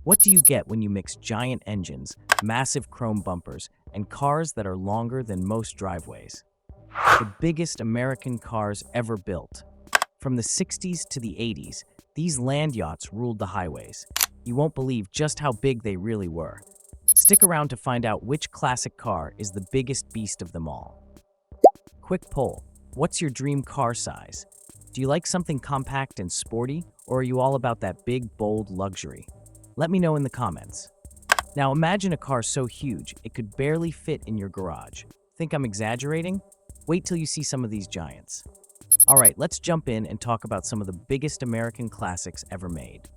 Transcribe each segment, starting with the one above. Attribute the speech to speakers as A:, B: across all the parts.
A: What do you get when you mix giant engines, massive chrome bumpers, and cars that are longer than most driveways? The biggest American cars ever built. From the 60s to the 80s, these land yachts ruled the highways. You won't believe just how big they really were. Stick around to find out which classic car is the biggest beast of them all. Quick poll: what's your dream car size? Do you like something compact and sporty, or are you all about that big, bold luxury? Let me know in the comments. Now imagine a car so huge it could barely fit in your garage. Think I'm exaggerating? Wait till you see some of these giants. Alright, let's jump in and talk about some of the biggest American classics ever made.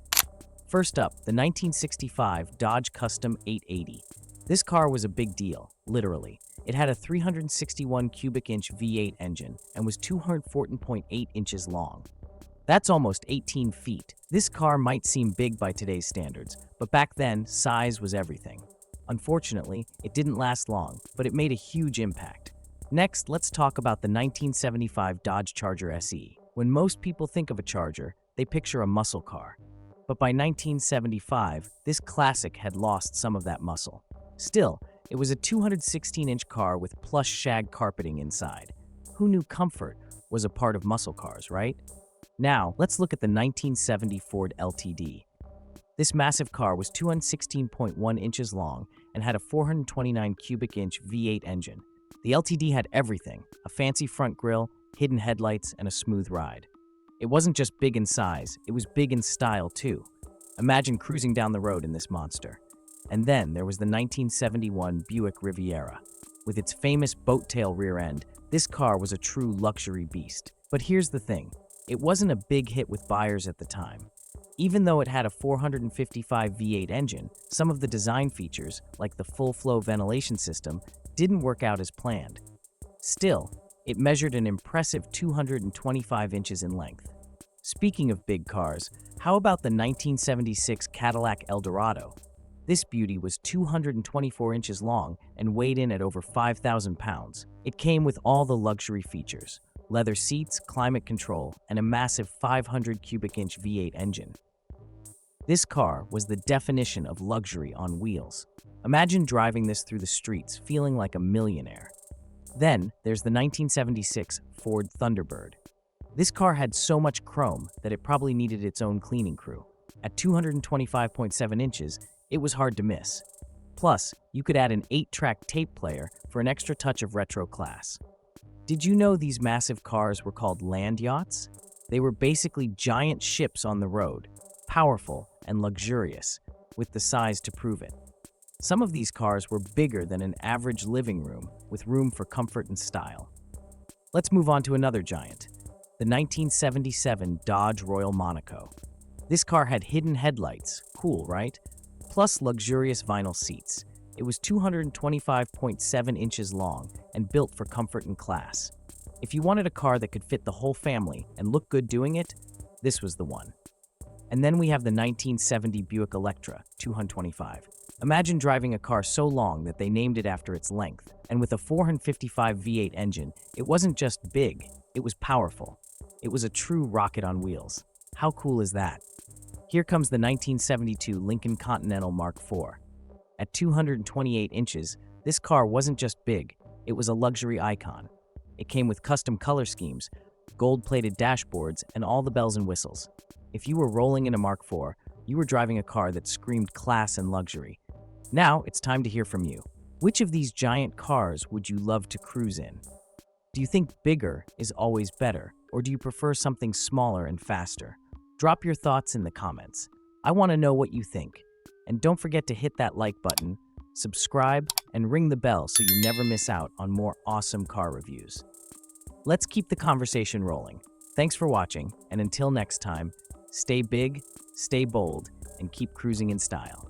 A: First up, the 1965 Dodge Custom 880. This car was a big deal, literally. It had a 361 cubic inch V8 engine and was 214.8 inches long. That's almost 18 feet. This car might seem big by today's standards, but back then, size was everything. Unfortunately, it didn't last long, but it made a huge impact. Next, let's talk about the 1975 Dodge Charger SE. When most people think of a Charger, they picture a muscle car. But by 1975, this classic had lost some of that muscle. Still, it was a 216-inch car with plush shag carpeting inside. Who knew comfort was a part of muscle cars, right? Now, let's look at the 1970 Ford LTD. This massive car was 216.1 inches long and had a 429 cubic inch V8 engine. The LTD had everything: a fancy front grille, hidden headlights, and a smooth ride. It wasn't just big in size, it was big in style too. Imagine cruising down the road in this monster. And then there was the 1971 Buick Riviera. With its famous boat-tail rear end, this car was a true luxury beast. But here's the thing, it wasn't a big hit with buyers at the time. Even though it had a 455 V8 engine, some of the design features, like the full-flow ventilation system, didn't work out as planned. Still, it measured an impressive 225 inches in length. Speaking of big cars, how about the 1976 Cadillac El Dorado? This beauty was 224 inches long and weighed in at over 5,000 pounds. It came with all the luxury features: leather seats, climate control, and a massive 500 cubic inch V8 engine. This car was the definition of luxury on wheels. Imagine driving this through the streets feeling like a millionaire. Then there's the 1976 Ford Thunderbird. This car had so much chrome that it probably needed its own cleaning crew. At 225.7 inches, it was hard to miss. Plus, you could add an 8-track tape player for an extra touch of retro class. Did you know these massive cars were called land yachts? They were basically giant ships on the road, powerful and luxurious, with the size to prove it. Some of these cars were bigger than an average living room, with room for comfort and style. Let's move on to another giant, the 1977 Dodge Royal Monaco. This car had hidden headlights, cool, right? Plus luxurious vinyl seats. It was 225.7 inches long and built for comfort and class. If you wanted a car that could fit the whole family and look good doing it, this was the one. And then we have the 1970 Buick Electra 225. Imagine driving a car so long that they named it after its length. And with a 455 V8 engine, it wasn't just big, it was powerful. It was a true rocket on wheels. How cool is that? Here comes the 1972 Lincoln Continental Mark IV. At 228 inches, this car wasn't just big, it was a luxury icon. It came with custom color schemes, gold-plated dashboards, and all the bells and whistles. If you were rolling in a Mark IV, you were driving a car that screamed class and luxury. Now, it's time to hear from you. Which of these giant cars would you love to cruise in? Do you think bigger is always better, or do you prefer something smaller and faster? Drop your thoughts in the comments. I want to know what you think. And don't forget to hit that like button, subscribe, and ring the bell so you never miss out on more awesome car reviews. Let's keep the conversation rolling. Thanks for watching, and until next time, stay big, stay bold, and keep cruising in style.